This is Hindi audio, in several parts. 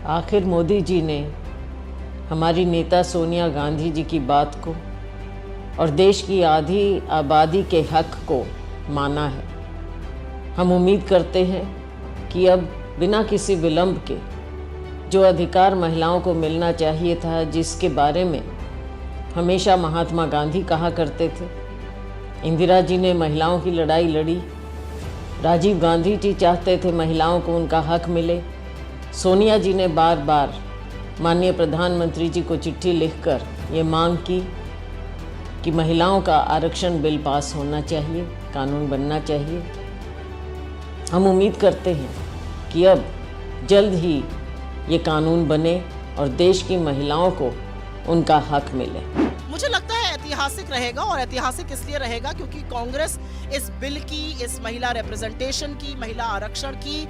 आखिर मोदी जी ने हमारी नेता सोनिया गांधी जी की बात को और देश की आधी आबादी के हक को माना है। हम उम्मीद करते हैं कि अब बिना किसी विलंब के जो अधिकार महिलाओं को मिलना चाहिए था, जिसके बारे में हमेशा महात्मा गांधी कहा करते थे, इंदिरा जी ने महिलाओं की लड़ाई लड़ी, राजीव गांधी जी चाहते थे महिलाओं को उनका हक मिले, सोनिया जी ने बार बार माननीय प्रधानमंत्री जी को चिट्ठी लिखकर ये मांग की कि महिलाओं का आरक्षण बिल पास होना चाहिए, कानून बनना चाहिए। हम उम्मीद करते हैं कि अब जल्द ही ये कानून बने और देश की महिलाओं को उनका हक मिले। मुझे लगता है ऐतिहासिक रहेगा, और ऐतिहासिक इसलिए रहेगा क्योंकि कांग्रेस इस बिल की, इस महिला रिप्रेजेंटेशन की, महिला आरक्षण की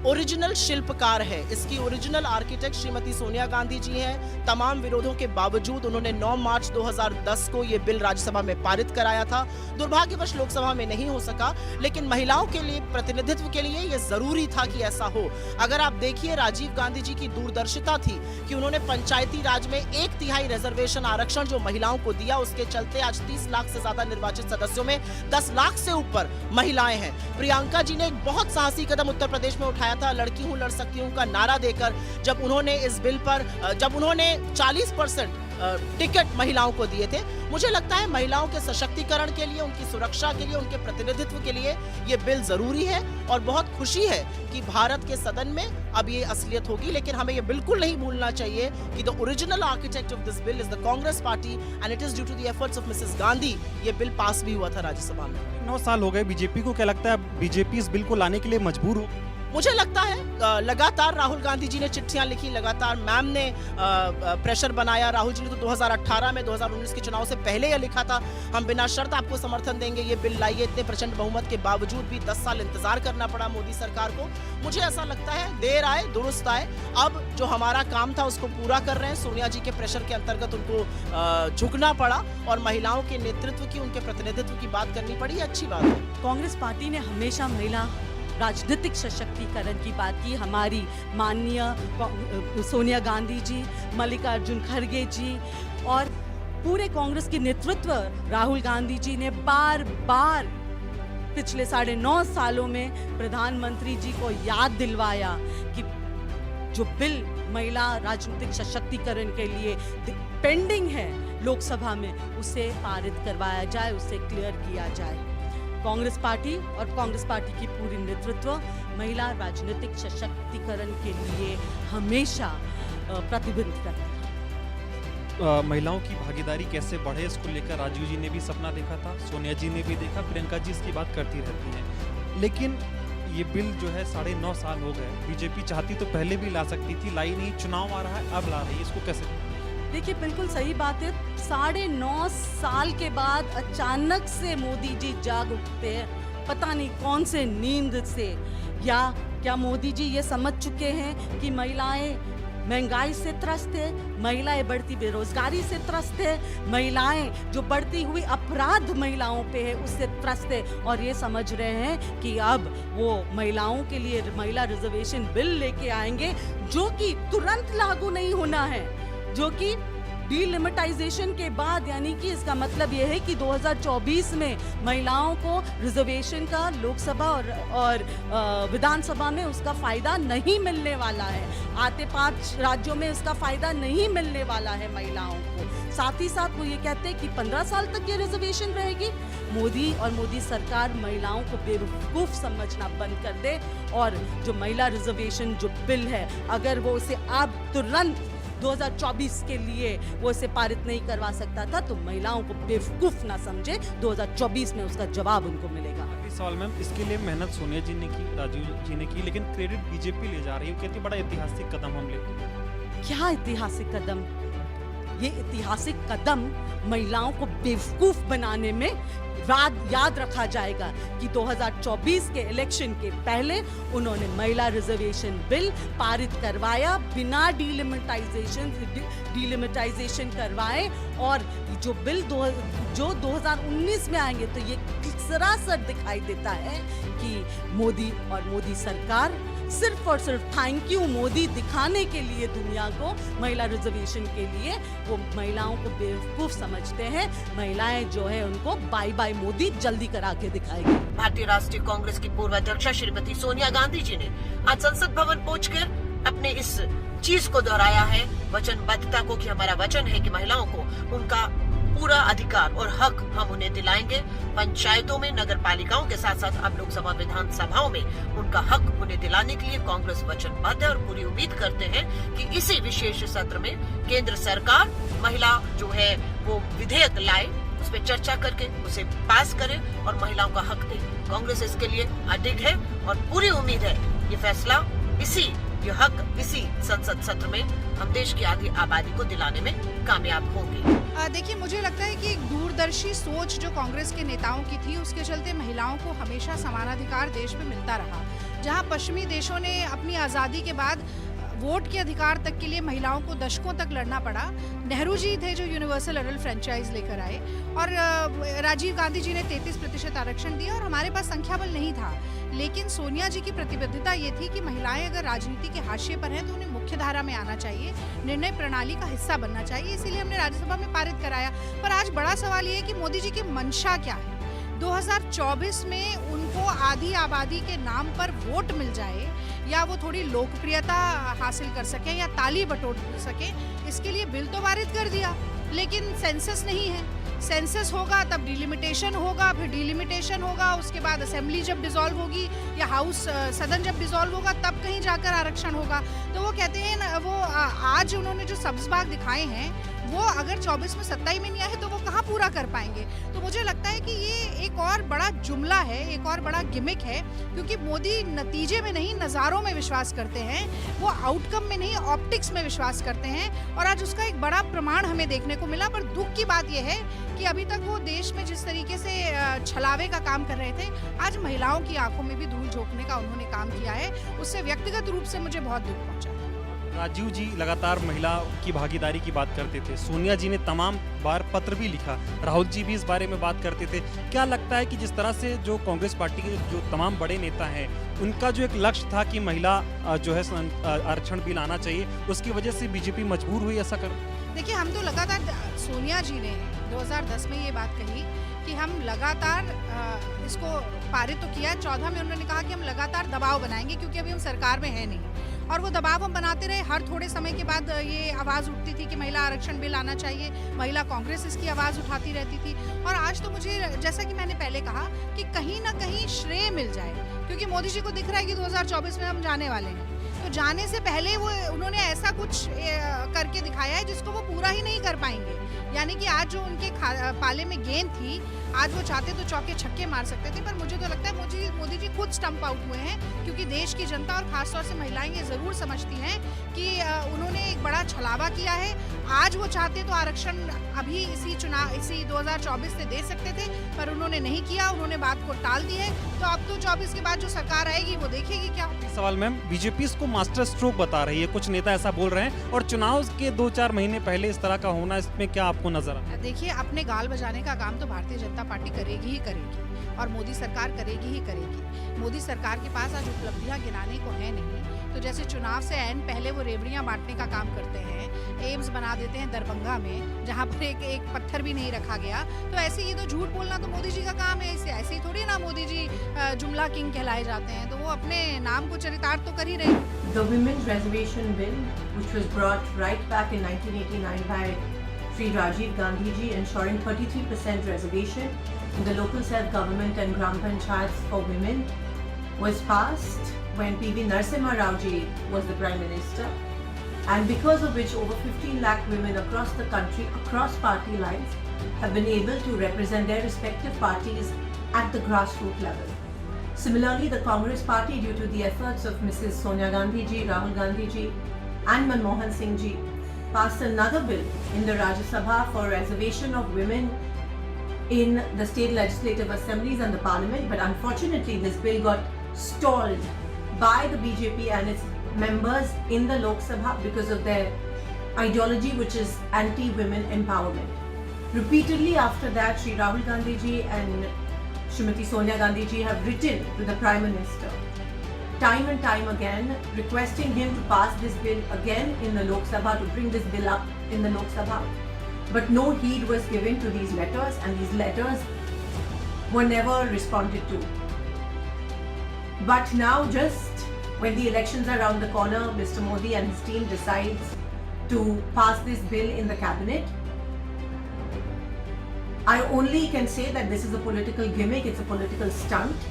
ओरिजिनल शिल्पकार है। इसकी ओरिजिनल आर्किटेक्ट श्रीमती सोनिया गांधी जी हैं। तमाम विरोधों के बावजूद उन्होंने 9 मार्च 2010 को ये बिल राज्यसभा में पारित कराया था। दुर्भाग्यवश लोकसभा में नहीं हो सका, लेकिन महिलाओं के लिए, प्रतिनिधित्व के लिए ये जरूरी था कि ऐसा हो। अगर आप देखिए, राजीव गांधी जी की दूरदर्शिता थी कि उन्होंने पंचायती राज में 1/3 रिजर्वेशन आरक्षण जो महिलाओं को दिया, उसके चलते आज 30 लाख से ज्यादा निर्वाचित सदस्यों में 10 लाख से ऊपर महिलाएं हैं। प्रियंका जी ने एक बहुत साहसी कदम उत्तर प्रदेश में उठाया था, लड़की हूं लड़ सकती हूं का नारा देकर, जब उन्होंने इस बिल पर 40% टिकट महिलाओं को दिए थे। मुझे लगता है महिलाओं के सशक्तिकरण के लिए, उनकी सुरक्षा के लिए, उनके प्रतिनिधित्व के लिए ये बिल जरूरी है, और बहुत खुशी है कि भारत के सदन में अब ये असलियत होगी। लेकिन हमें ये बिल्कुल नहीं भूलना चाहिए कि the original architect of this bill is the Congress party, and it is due to the efforts of Mrs Gandhi ये बिल पास भी हुआ था राज्यसभा में। 9 साल हो गए बीजेपी को, क्या लगता है बीजेपी इस बिल को लाने के लिए मजबूर हो? मुझे लगता है लगातार राहुल गांधी जी ने चिट्ठियां लिखी, लगातार मैम ने प्रेशर बनाया। राहुल जी ने तो 2018 में, 2019 के चुनाव से पहले यह लिखा था, हम बिना शर्त आपको समर्थन देंगे, ये बिल लाइए। इतने प्रचंड बहुमत के बावजूद भी 10 साल इंतजार करना पड़ा मोदी सरकार को। मुझे ऐसा लगता है देर आए दुरुस्त आए। अब जो हमारा काम था उसको पूरा कर रहे हैं। सोनिया जी के प्रेशर के अंतर्गत उनको झुकना पड़ा और महिलाओं के नेतृत्व की, उनके प्रतिनिधित्व की बात करनी पड़ी। अच्छी बात है। कांग्रेस पार्टी ने हमेशा महिला राजनीतिक सशक्तिकरण की बात की। हमारी माननीय सोनिया गांधी जी, मल्लिकार्जुन खड़गे जी और पूरे कांग्रेस के नेतृत्व राहुल गांधी जी ने बार बार पिछले 9.5 सालों में प्रधानमंत्री जी को याद दिलवाया कि जो बिल महिला राजनीतिक सशक्तिकरण के लिए पेंडिंग है लोकसभा में, उसे पारित करवाया जाए, उसे क्लियर किया जाए। कांग्रेस पार्टी और कांग्रेस पार्टी की पूरी नेतृत्व महिला राजनीतिक सशक्तिकरण के लिए हमेशा प्रतिबद्ध रहती है। महिलाओं की भागीदारी कैसे बढ़े, इसको लेकर राजीव जी ने भी सपना देखा था, सोनिया जी ने भी देखा, प्रियंका जी इसकी बात करती रहती हैं। लेकिन ये बिल जो है 9.5 साल हो गए, बीजेपी चाहती तो पहले भी ला सकती थी, लाई नहीं, चुनाव आ रहा है अब ला रही है, इसको कैसे? देखिए, बिल्कुल सही बात है। 9.5 साल के बाद अचानक से मोदी जी जाग उठते हैं, पता नहीं कौन से नींद से, या क्या मोदी जी ये समझ चुके हैं कि महिलाएं महंगाई से त्रस्त है, महिलाएं बढ़ती बेरोजगारी से त्रस्त है, महिलाएं जो बढ़ती हुई अपराध महिलाओं पे है उससे त्रस्त है, और ये समझ रहे हैं कि अब वो महिलाओं के लिए महिला रिजर्वेशन बिल लेके आएंगे, जो कि तुरंत लागू नहीं होना है, जो कि डीलिमिटाइजेशन के बाद, यानी कि इसका मतलब यह है कि 2024 में महिलाओं को रिजर्वेशन का लोकसभा और विधानसभा में उसका फायदा नहीं मिलने वाला है। आते 5 राज्यों में इसका फायदा नहीं मिलने वाला है महिलाओं को। साथ ही साथ वो ये कहते हैं कि 15 साल तक ये रिजर्वेशन रहेगी। मोदी और मोदी सरकार महिलाओं को बेवकूफ समझना बंद कर दे, और जो महिला रिजर्वेशन जो बिल है, अगर वो उसे अब तुरंत 2024 के लिए वो इसे पारित नहीं करवा सकता था, तो महिलाओं को बेवकूफ ना समझे। 2024 में उसका जवाब उनको मिलेगा। इस सवाल में इसके लिए मेहनत सोनिया जी ने की, राजीव जी ने की, लेकिन क्रेडिट बीजेपी ले जा रही है। कहती है बड़ा ऐतिहासिक कदम हम ले। क्या ऐतिहासिक कदम? ये ऐतिहासिक कदम महिलाओं को बेवकूफ बनाने में याद रखा जाएगा कि 2024 के इलेक्शन के पहले उन्होंने महिला रिजर्वेशन बिल पारित करवाया बिना डीलिमिटाइजेशन करवाए, और जो बिल जो 2019 में आएंगे तो ये सरासर दिखाई देता है कि मोदी और मोदी सरकार सिर्फ और सिर्फ थैंक यू मोदी दिखाने के लिए दुनिया को, महिला रिजर्वेशन के लिए वो महिलाओं को बेवकूफ समझते हैं। महिलाएं जो है उनको बाय बाय मोदी जल्दी करा के दिखाएगी। भारतीय राष्ट्रीय कांग्रेस की पूर्व अध्यक्षा श्रीमती सोनिया गांधी जी ने आज संसद भवन पहुंचकर अपने इस चीज को दोहराया है, वचनबद्धता को, कि हमारा वचन है कि महिलाओं को उनका पूरा अधिकार और हक हम उन्हें दिलाएंगे। पंचायतों में, नगर पालिकाओं के साथ साथ अब लोकसभा विधानसभाओं में उनका हक उन्हें दिलाने के लिए कांग्रेस वचनबद्ध है और पूरी उम्मीद करते हैं कि इसी विशेष सत्र में केंद्र सरकार महिला जो है वो विधेयक लाए, उस पर चर्चा करके उसे पास करे और महिलाओं का हक दे। कांग्रेस इसके लिए अडिग है और पूरी उम्मीद है ये फैसला ये हक इसी संसद सत्र में हम देश की आधी आबादी को दिलाने में कामयाब होंगे। देखिए, मुझे लगता है कि एक दूरदर्शी सोच जो कांग्रेस के नेताओं की थी, उसके चलते महिलाओं को हमेशा समानाधिकार देश में मिलता रहा। जहां पश्चिमी देशों ने अपनी आज़ादी के बाद वोट के अधिकार तक के लिए महिलाओं को दशकों तक लड़ना पड़ा। नेहरू जी थे जो यूनिवर्सल अडल्ट फ्रेंचाइज लेकर आए और राजीव गांधी जी ने 33% आरक्षण दिया और हमारे पास संख्या बल नहीं था। लेकिन सोनिया जी की प्रतिबद्धता ये थी कि महिलाएं अगर राजनीति के हाशिए पर हैं तो उन्हें मुख्य धारा में आना चाहिए, निर्णय प्रणाली का हिस्सा बनना चाहिए। इसीलिए हमने राज्यसभा में पारित कराया। पर आज बड़ा सवाल ये है कि मोदी जी की मंशा क्या है। 2024 में उनको आधी आबादी के नाम पर वोट मिल जाए या वो थोड़ी लोकप्रियता हासिल कर सके या ताली बटोर सके, इसके लिए बिल तो पारित कर दिया, लेकिन सेंसस नहीं है। सेंसस होगा तब डिलिमिटेशन होगा, फिर डिलिमिटेशन होगा, उसके बाद असेंबली जब डिसॉल्व होगी या हाउस सदन जब डिसॉल्व होगा तब कहीं जाकर आरक्षण होगा। तो वो कहते हैं ना, वो आज उन्होंने जो सब्ज बाग दिखाए हैं वो अगर 24 में सत्ता ही में नहीं आए तो वो कहाँ पूरा कर पाएंगे। तो मुझे लगता है कि ये एक और बड़ा जुमला है, एक और बड़ा गिमिक है, क्योंकि मोदी नतीजे में नहीं नज़ारों में विश्वास करते हैं, वो आउटकम में नहीं ऑप्टिक्स में विश्वास करते हैं। और आज उसका एक बड़ा प्रमाण हमें देखने को मिला। पर दुख की बात यह है कि अभी तक वो देश में जिस तरीके से छलावे का काम कर रहे थे, आज महिलाओं की आंखों में भी धूल झोंकने का उन्होंने काम किया है। उससे व्यक्तिगत रूप से मुझे बहुत दुख पहुंचा। राजीव जी लगातार महिला की भागीदारी की बात करते थे, सोनिया जी ने तमाम बार पत्र भी लिखा, राहुल जी भी इस बारे में बात करते थे। क्या लगता है कि जिस तरह से जो कांग्रेस पार्टी के जो तमाम बड़े नेता हैं, उनका जो एक लक्ष्य था कि महिला जो है आरक्षण बिल आना चाहिए, उसकी वजह से बीजेपी मजबूर हुई ऐसा कर? देखिए, हम तो लगातार, सोनिया जी ने 2010 में ये बात कही कि हम लगातार इसको पारित तो किया। 14 में उन्होंने कहा कि हम लगातार दबाव बनाएंगे क्योंकि अभी हम सरकार में है नहीं, और वो दबाव हम बनाते रहे। हर थोड़े समय के बाद ये आवाज़ उठती थी कि महिला आरक्षण बिल आना चाहिए, महिला कांग्रेस इसकी आवाज़ उठाती रहती थी। और आज तो मुझे, जैसा कि मैंने पहले कहा, कि कहीं ना कहीं श्रेय मिल जाए, क्योंकि मोदी जी को दिख रहा है कि 2024 में हम जाने वाले हैं, तो जाने से पहले वो उन्होंने ऐसा कुछ करके दिखाया है जिसको वो पूरा ही नहीं कर पाएंगे। यानी कि आज जो उनके पाले में गेंद थी, आज वो चाहते तो चौके छक्के मार सकते थे, पर मुझे तो लगता है मोदी जी खुद स्टंप आउट हुए हैं, क्योंकि देश की जनता और खासतौर से महिलाएं ये ज़रूर समझती हैं कि उन्होंने एक बड़ा छलावा किया है। आज वो चाहते तो आरक्षण अभी इसी 2024 से दे सकते थे, पर उन्होंने नहीं किया, उन्होंने बात को टाल दी है। तो अब तो 24 के बाद जो सरकार आएगी वो देखेगी क्या। सवाल मैम, बीजेपी इसको मास्टर स्ट्रोक बता रही है, कुछ नेता ऐसा बोल रहे हैं, और चुनाव के 2-4 महीने पहले इस तरह का होना, इसमें क्या आपको नजर आता है? देखिए, अपने गाल बजाने का काम तो भारतीय जनता पार्टी करेगी ही करेगी, और मोदी सरकार करेगी ही करेगी। मोदी सरकार के पास आज उपलब्धियां गिनाने को है नहीं। तो जैसे चुनाव से ऐन पहले वो रेवड़ियां बांटने का काम करते हैं, एम्स बना देते हैं दरभंगा में जहां पर एक पत्थर भी नहीं रखा गया, तो ऐसे ये तो झूठ बोलना तो मोदी जी का काम है। ऐसे ही थोड़ी ना मोदी जी जुमला किंग कहलाए जाते हैं, तो वो अपने नाम को चरितार्थ तो कर ही रहे हैं। The Women's Reservation Bill, which was brought right back in 1989 by Sri Rajiv Gandhi ji, ensuring 33% reservation in the local self-government and Gram Panchayats for women, was passed when P.V. Narasimha Rao ji was the Prime Minister, and because of which over 15 lakh women across the country, across party lines, have been able to represent their respective parties at the grassroots level. Similarly, the Congress Party, due to the efforts of Mrs. Sonia Gandhi ji, Rahul Gandhi ji and Manmohan Singh ji, passed another bill in the Rajya Sabha for reservation of women in the state legislative assemblies and the parliament, but unfortunately this bill got stalled by the BJP and its members in the Lok Sabha because of their ideology, which is anti-women empowerment. Repeatedly after that, Sri Rahul Gandhi ji and Srimati Sonia Gandhi ji have written to the Prime Minister time and time again, requesting him to pass this bill again in the Lok Sabha, to bring this bill up in the Lok Sabha. But no heed was given to these letters, and these letters were never responded to. But now, just when the elections are around the corner, Mr. Modi and his team decides to pass this bill in the cabinet. I only can say that this is a political gimmick, it's a political stunt,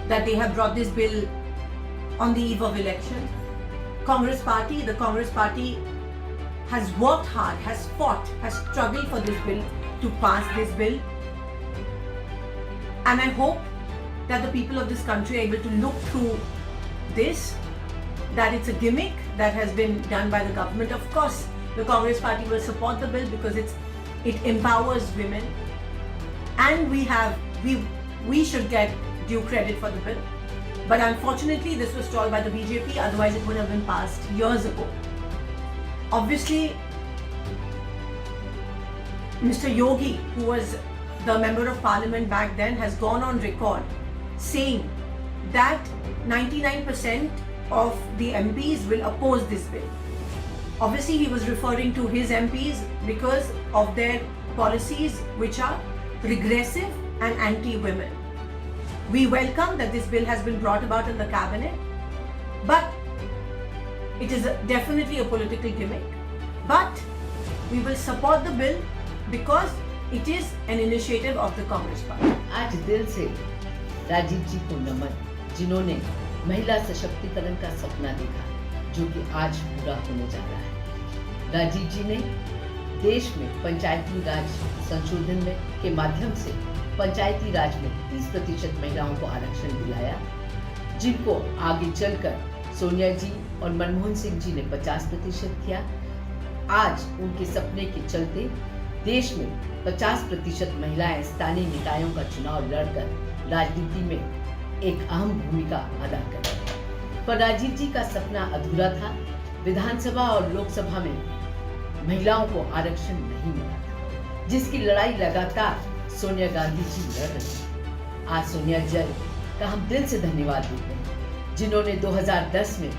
that they have brought this bill on the eve of election. The Congress Party has worked hard, has fought, has struggled for this bill, to pass this bill. And I hope that the people of this country are able to look through this, that it's a gimmick that has been done by the government. Of course, the Congress Party will support the bill because it empowers women, and we should get due credit for the bill. But unfortunately, this was stalled by the BJP, otherwise it would have been passed years ago. Obviously, Mr. Yogi, who was the member of parliament back then, has gone on record saying that 99% of the MPs will oppose this bill. Obviously, he was referring to his MPs because of their policies which are regressive and anti-women. We welcome that this bill has been brought about in the cabinet, but it is definitely a political gimmick. But we will support the bill because it is an initiative of the Congress Party. आज दिल से राजीव जी को नमन, जिन्होंने महिला सशक्तिकरण का सपना देखा, जो कि आज पूरा होने जा रहा है। राजीव जी ने देश में पंचायती राज संशोधन के माध्यम से पंचायती राज में 30% महिलाओं को आरक्षण दिलाया, जिनको आगे चलकर सोनिया जी और मनमोहन सिंह जी ने 50% किया। आज उनके सपने के चलते देश में 50% महिलाएं स्थानीय निकायों का चुनाव लड़कर राजनीति में एक अहम भूमिका अदा कर रही हैं। पर राजीव जी का सपना अधूरा था। विधानसभा और लोकसभा में महिलाओं को आरक्षण नहीं मिला था, जिसकी लड़ाई लगातार सोनिया गांधी जी लड़ रही हैं। आज सोनिया जी का हम दिल से धन्यवाद देते हैं, जिन्होंने 2010 में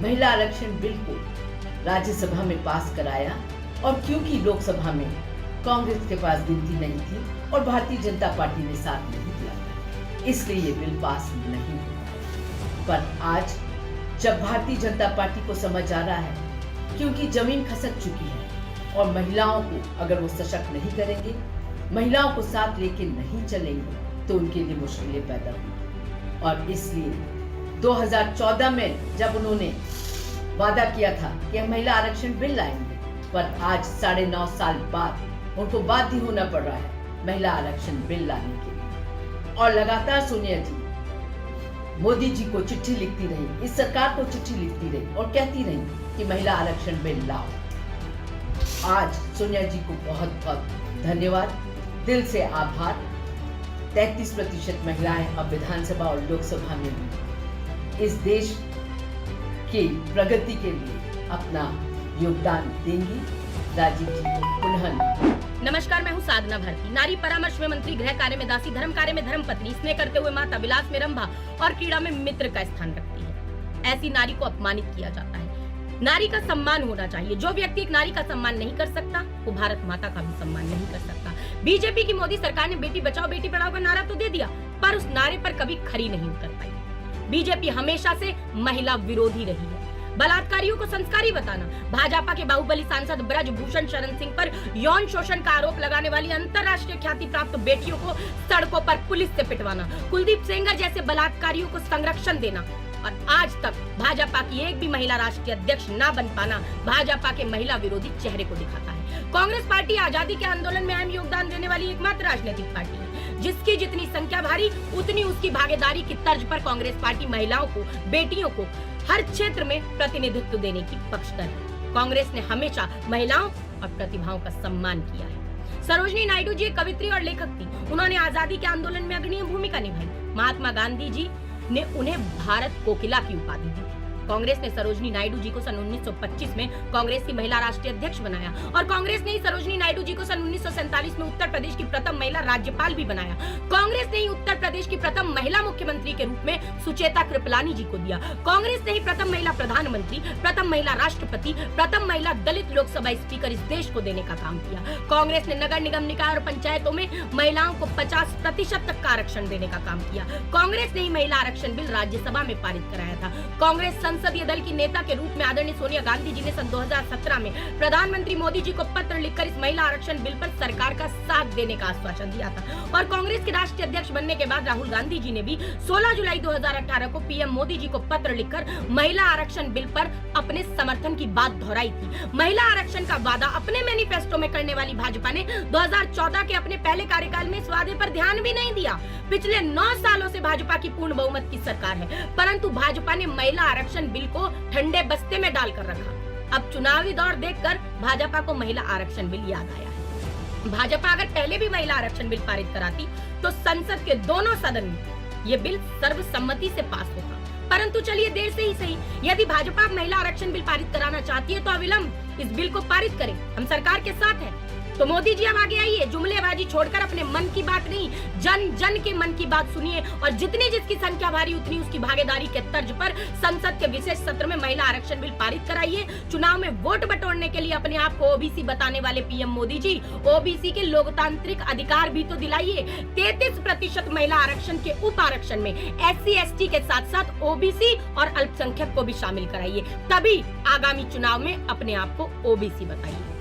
महिला आरक्षण बिल को राज्यसभा में पास कराया, और क्योंकि लोकसभा में कांग्रेस के पास गिनती नहीं थी और भारतीय जनता पार्टी ने साथ नहीं दिया, इसलिए ये बिल पास नहीं हुआ। पर आज जब भारतीय जनता पार्टी को समझ आ रहा है, क्योंकि जमीन खसक चुकी है और महिलाओं को अगर वो सशक्त नहीं करेंगे, महिलाओं को साथ लेके नहीं चलेंगे, तो उनके लिए मुश्किलें पैदा होंगी। और इसलिए 2014 में जब उन्होंने वादा किया था कि हम महिला आरक्षण बिल लाएंगे, पर आज 9.5 साल बाद उनको बाध्य होना पड़ रहा है महिला आरक्षण बिल लाने के लिए। और लगातार सोनिया जी मोदी जी को चिट्ठी लिखती रही, इस सरकार को चिट्ठी लिखती रही और कहती रही कि महिला आरक्षण बिल लाओ। आज सोनिया जी को बहुत बहुत धन्यवाद, दिल से आभार। 33% महिलाएं अब विधानसभा और लोकसभा में भी इस देश की प्रगति के लिए अपना योगदान देंगी। राजीव जी को पुनः नमस्कार, मैं हूँ साधना भारती। नारी परामर्श में मंत्री, गृह कार्य में दासी, धर्म कार्य में धर्मपत्नी, स्नेह करते हुए माता, विलास में रंभा और क्रीड़ा में मित्र का स्थान रखती है। ऐसी नारी को अपमानित किया जाता है। नारी का सम्मान होना चाहिए। जो व्यक्ति एक नारी का सम्मान नहीं कर सकता, वो भारत माता का भी सम्मान नहीं कर सकता। बीजेपी की मोदी सरकार ने बेटी बचाओ बेटी पढ़ाओ का नारा तो दे दिया, पर उस नारे पर कभी खरी नहीं उतर पाई। बीजेपी हमेशा से महिला विरोधी रही है। बलात्कारियों को संस्कारी बताना, भाजपा के बाहुबली सांसद ब्रजभूषण शरण सिंह पर यौन शोषण का आरोप लगाने वाली अंतर्राष्ट्रीय ख्याति प्राप्त बेटियों को सड़कों पर पुलिस से पिटवाना, कुलदीप सेंगर जैसे बलात्कारियों को संरक्षण देना, और आज तक भाजपा की एक भी महिला राष्ट्रीय अध्यक्ष न बन पाना भाजपा के महिला विरोधी चेहरे को दिखाता है। कांग्रेस पार्टी आजादी के आंदोलन में अहम योगदान देने वाली एकमात्र राजनीतिक पार्टी है, जिसकी जितनी संख्या भारी उतनी उसकी भागीदारी की तर्ज पर कांग्रेस पार्टी महिलाओं को, बेटियों को हर क्षेत्र में प्रतिनिधित्व देने की पक्षधर है। कांग्रेस ने हमेशा महिलाओं और प्रतिभाओं का सम्मान किया है। सरोजिनी नायडू जी एक कवित्री और लेखक थी। उन्होंने आजादी के आंदोलन में अग्रणी भूमिका निभाई। महात्मा गांधी जी ने उन्हें भारत कोकिला की उपाधि दी। कांग्रेस ने सरोजिनी नायडू जी को सन 1925 में कांग्रेस की महिला राष्ट्रीय अध्यक्ष बनाया और कांग्रेस ने ही सरोजिनी नायडू जी को सन 1947 में उत्तर प्रदेश की प्रथम महिला राज्यपाल भी बनाया। कांग्रेस ने ही उत्तर प्रदेश की प्रथम महिला मुख्यमंत्री के रूप में सुचेता कृपलानी जी को दिया। कांग्रेस ने ही प्रथम महिला प्रधानमंत्री, प्रथम महिला राष्ट्रपति, प्रथम महिला दलित लोकसभा स्पीकर इस देश को देने का काम किया। कांग्रेस ने नगर निगम, निकाय और पंचायतों में महिलाओं को 50% तक का आरक्षण देने का काम किया। कांग्रेस ने ही महिला आरक्षण बिल राज्यसभा में पारित कराया था। कांग्रेस संसदीय दल की नेता के रूप में आदरणीय सोनिया गांधी जी ने सन 2017 में प्रधानमंत्री मोदी जी को पत्र लिखकर इस महिला आरक्षण बिल पर सरकार का साथ देने का आश्वासन दिया था और कांग्रेस के राष्ट्रीय अध्यक्ष बनने के बाद राहुल गांधी जी ने भी 16 जुलाई 2018 को पीएम मोदी जी को पत्र लिखकर महिला आरक्षण बिल पर अपने समर्थन की बात दोहराई थी। महिला आरक्षण का वादा अपने मैनिफेस्टो में करने वाली भाजपा ने 2014 के अपने पहले कार्यकाल में इस वादे पर ध्यान भी नहीं दिया। पिछले 9 सालों से भाजपा की पूर्ण बहुमत की सरकार है, परंतु भाजपा ने महिला आरक्षण बिल को ठंडे बस्ते में डालकर रखा। अब चुनावी दौर देखकर भाजपा को महिला आरक्षण बिल याद आया है। भाजपा अगर पहले भी महिला आरक्षण बिल पारित कराती तो संसद के दोनों सदन में ये बिल सर्वसम्मति से पास होता। परंतु चलिए, देर से ही सही, यदि भाजपा महिला आरक्षण बिल पारित कराना चाहती है तो अविलंब इस बिल को पारित करें। हम सरकार के साथ हैं। तो मोदी जी अब आगे आइए, जुमलेबाजी छोड़कर अपने मन की बात नहीं, जन जन के मन की बात सुनिए और जितनी जिसकी संख्या भारी उतनी उसकी भागीदारी के तर्ज पर संसद के विशेष सत्र में महिला आरक्षण बिल पारित कराइए। चुनाव में वोट बटोरने के लिए अपने आप को ओबीसी बताने वाले पीएम मोदी जी ओबीसी के लोकतांत्रिक अधिकार भी तो दिलाइए। 33% महिला आरक्षण के उप आरक्षण में SC/ST के साथ साथ ओबीसी और अल्पसंख्यक को भी शामिल कराइए, तभी आगामी चुनाव में अपने आप को ओबीसी बताइए।